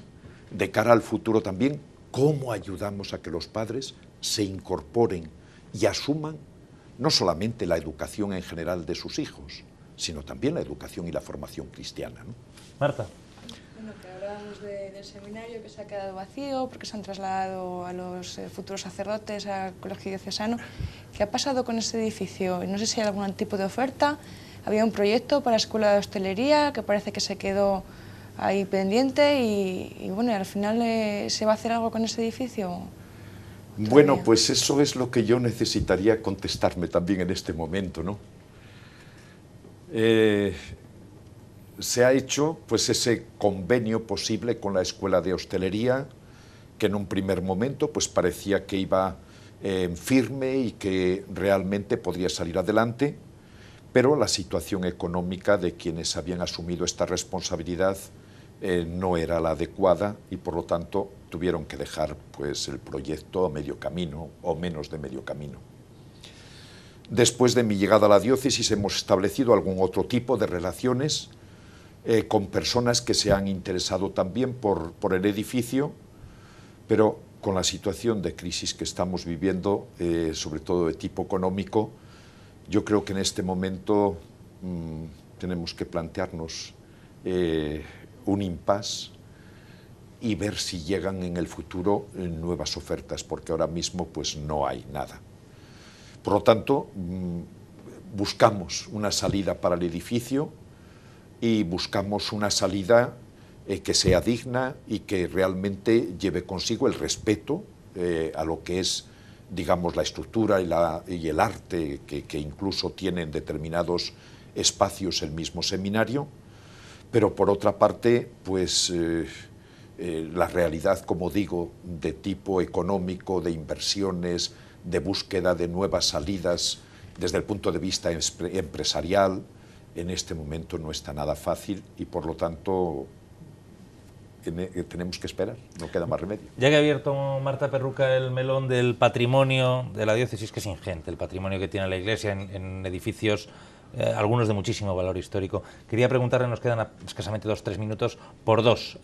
de cara al futuro también. ¿Cómo ayudamos a que los padres se incorporen y asuman no solamente la educación en general de sus hijos, sino también la educación y la formación cristiana, ¿no? Marta. Bueno, que hablábamos del seminario que se ha quedado vacío porque se han trasladado a los futuros sacerdotes al colegio diocesano. ¿Qué ha pasado con ese edificio? No sé si hay algún tipo de oferta. Había un proyecto para la escuela de hostelería que parece que se quedó ahí pendiente y bueno, al final ¿se va a hacer algo con ese edificio? Bueno, pues eso es lo que yo necesitaría contestarme también en este momento, ¿no? Se ha hecho pues ese convenio posible con la escuela de hostelería que en un primer momento pues parecía que iba firme y que realmente podría salir adelante, pero la situación económica de quienes habían asumido esta responsabilidad no era la adecuada y por lo tanto tuvieron que dejar pues el proyecto a medio camino o menos de medio camino. Después de mi llegada a la diócesis hemos establecido algún otro tipo de relaciones con personas que se han interesado también por el edificio, pero con la situación de crisis que estamos viviendo, sobre todo de tipo económico, yo creo que en este momento tenemos que plantearnos un impasse y ver si llegan en el futuro nuevas ofertas, porque ahora mismo pues no hay nada. Por lo tanto, buscamos una salida para el edificio y buscamos una salida que sea digna y que realmente lleve consigo el respeto a lo que es, digamos, la estructura y el arte que incluso tiene en determinados espacios el mismo seminario, pero por otra parte, pues la realidad, como digo, de tipo económico, de inversiones, de búsqueda de nuevas salidas desde el punto de vista empresarial, en este momento no está nada fácil y por lo tanto tenemos que esperar, no queda más remedio. Ya que ha abierto Marta Perruca el melón del patrimonio de la diócesis, que es ingente, el patrimonio que tiene la Iglesia en edificios, algunos de muchísimo valor histórico, quería preguntarle, nos quedan escasamente 2-3 minutos, por dos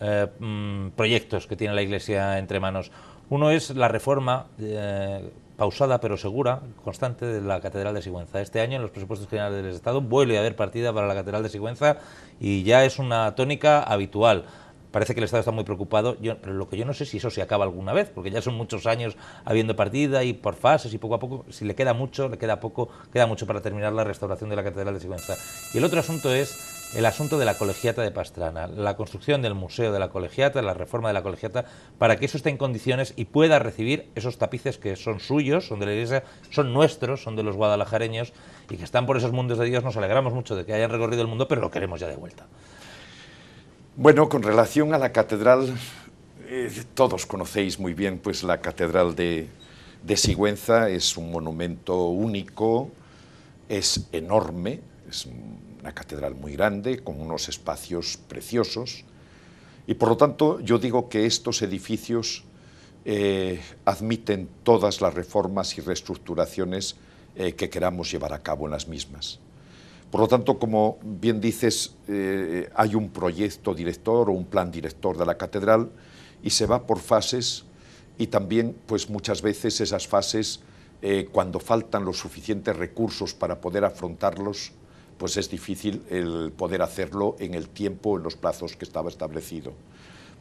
proyectos que tiene la Iglesia entre manos. Uno es la reforma pausada pero segura, constante, de la Catedral de Sigüenza. Este año en los presupuestos generales del Estado vuelve a haber partida para la Catedral de Sigüenza y ya es una tónica habitual. Parece que el Estado está muy preocupado, pero lo que yo no sé si eso se acaba alguna vez, porque ya son muchos años habiendo partida y por fases y poco a poco, si le queda mucho, le queda poco, queda mucho para terminar la restauración de la Catedral de Sigüenza. Y el otro asunto es el asunto de la Colegiata de Pastrana, la construcción del Museo de la Colegiata, la reforma de la Colegiata, para que eso esté en condiciones y pueda recibir esos tapices que son suyos, son de la Iglesia, son nuestros, son de los guadalajareños y que están por esos mundos de Dios. Nos alegramos mucho de que hayan recorrido el mundo, pero lo queremos ya de vuelta. Bueno, con relación a la catedral, todos conocéis muy bien pues la Catedral de Sigüenza. Es un monumento único, es enorme, es una catedral muy grande, con unos espacios preciosos, y por lo tanto yo digo que estos edificios admiten todas las reformas y reestructuraciones que queramos llevar a cabo en las mismas. Por lo tanto, como bien dices, hay un proyecto director o un plan director de la catedral y se va por fases, y también pues muchas veces esas fases, cuando faltan los suficientes recursos para poder afrontarlos, pues es difícil el poder hacerlo en el tiempo, en los plazos que estaba establecido.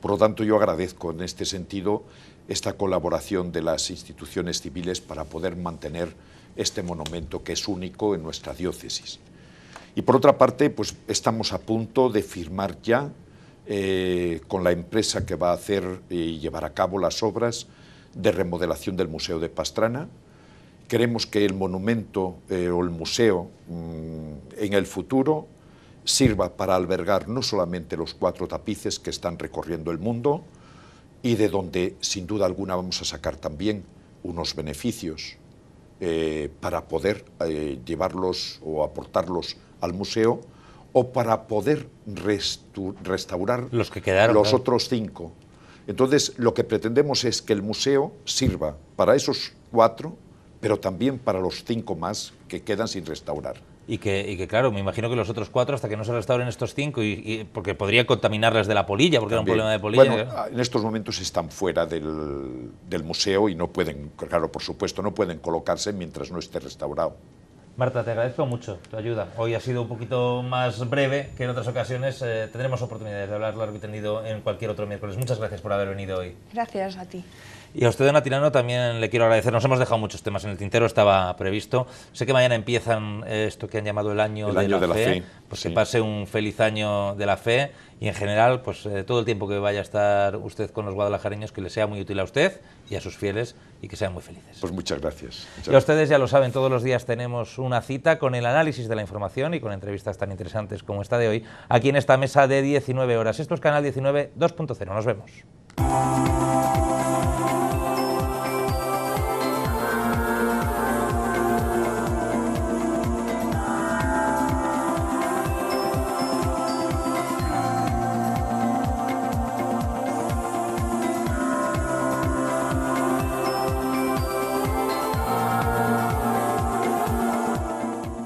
Por lo tanto, yo agradezco en este sentido esta colaboración de las instituciones civiles para poder mantener este monumento que es único en nuestra diócesis. Y por otra parte, pues estamos a punto de firmar ya con la empresa que va a hacer y llevar a cabo las obras de remodelación del Museo de Pastrana. Queremos que el monumento o el museo en el futuro sirva para albergar no solamente los 4 tapices que están recorriendo el mundo y de donde sin duda alguna vamos a sacar también unos beneficios para poder llevarlos o aportarlos al museo, o para poder restaurar los que quedaron, los otros 5. Entonces, lo que pretendemos es que el museo sirva para esos 4, pero también para los 5 más que quedan sin restaurar. Y que claro, me imagino que los otros 4, hasta que no se restauren estos 5, porque podría contaminarles de la polilla, porque también era un problema de polilla. Bueno, en estos momentos están fuera del museo y no pueden, claro, por supuesto, no pueden colocarse mientras no esté restaurado. Marta, te agradezco mucho tu ayuda. Hoy ha sido un poquito más breve que en otras ocasiones. Tendremos oportunidades de hablar largo y tendido en cualquier otro miércoles. Muchas gracias por haber venido hoy. Gracias a ti. Y a usted, don Atilano, también le quiero agradecer. Nos hemos dejado muchos temas en el tintero, estaba previsto. Sé que mañana empiezan esto que han llamado el año de la fe. Pues sí. Que pase un feliz año de la fe y en general, pues todo el tiempo que vaya a estar usted con los guadalajareños, que le sea muy útil a usted y a sus fieles y que sean muy felices. Pues muchas gracias. Y a ustedes ya lo saben, todos los días tenemos una cita con el análisis de la información y con entrevistas tan interesantes como esta de hoy, aquí en esta mesa de 19 horas. Esto es Canal 19 2.0. Nos vemos.